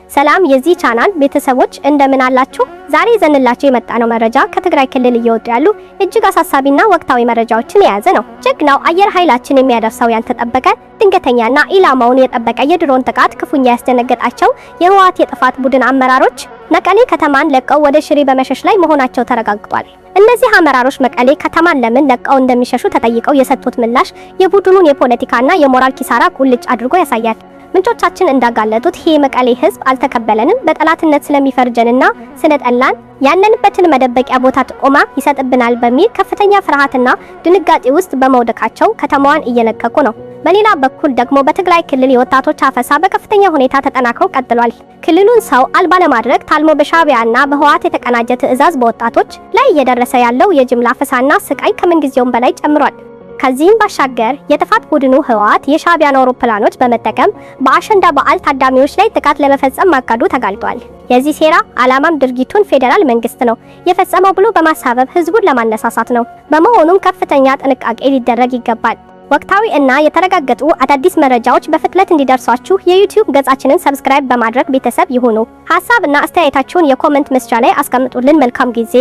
ሰላም የዚህ ቻናል ቤተሰቦች እንደምን አላችሁ? ዛሬ ይዘንላችሁ የመጣነው መረጃ ከትግራይ ክልል እየወጡ ያሉ እጅግ አሳሳቢና ወቅታዊ መረጃዎችን የያዘ ነው። ጀግናው አየር ኃይላችን የሚያደርሰው ያልተጠበቀ ድንገተኛና ኢላማውን የጠበቀ የድሮን ጥቃት ክፉኛ ያስደነገጣቸው የህወሓት የጥፋት ቡድን አመራሮች መቀሌ ከተማን ለቀው ወደ ሽሬ በመሸሽ ላይ መሆናቸው ተረጋግጧል። እነዚህ አመራሮች መቀሌ ከተማን ለምን ለቀው እንደሚሸሹ ተጠይቀው የሰጡት ምላሽ የቡድኑን የፖለቲካና የሞራል ኪሳራ ቁልጭ አድርጎ ያሳያል። ምንጮቻችን እንዳጋለጡት ይሄ መቀሌ ህዝብ አልተቀበለንም፣ በጠላትነት ስለሚፈርጀንና ስለጠላን ያለንበትን መደበቂያ ቦታ ጥቆማ ይሰጥብናል በሚል ከፍተኛ ፍርሃትና ድንጋጤ ውስጥ በመውደቃቸው ከተማዋን እየለቀቁ ነው። በሌላ በኩል ደግሞ በትግራይ ክልል የወጣቶች አፈሳ በከፍተኛ ሁኔታ ተጠናክሮ ቀጥሏል። ክልሉን ሰው አልባ ለማድረግ ታልሞ በሻዕቢያና በህወሓት የተቀናጀ ትዕዛዝ በወጣቶች ላይ እየደረሰ ያለው የጅምላ አፈሳና ስቃይ ከምንጊዜውም በላይ ጨምሯል። ከዚህም ባሻገር የጥፋት ቡድኑ ህወሓት የሻዕቢያን አውሮፕላኖች በመጠቀም በአሸንዳ በዓል ታዳሚዎች ላይ ጥቃት ለመፈጸም ማቀዱ ተጋልጧል። የዚህ ሴራ ዓላማም ድርጊቱን ፌዴራል መንግስት ነው የፈጸመው ብሎ በማሳበብ ህዝቡን ለማነሳሳት ነው። በመሆኑም ከፍተኛ ጥንቃቄ ሊደረግ ይገባል። ወቅታዊ እና የተረጋገጡ አዳዲስ መረጃዎች በፍጥነት እንዲደርሷችሁ የዩቲዩብ ገጻችንን ሰብስክራይብ በማድረግ ቤተሰብ ይሁኑ። ሐሳብ እና አስተያየታችሁን የኮሜንት መስጫ ላይ አስቀምጡልን። መልካም ጊዜ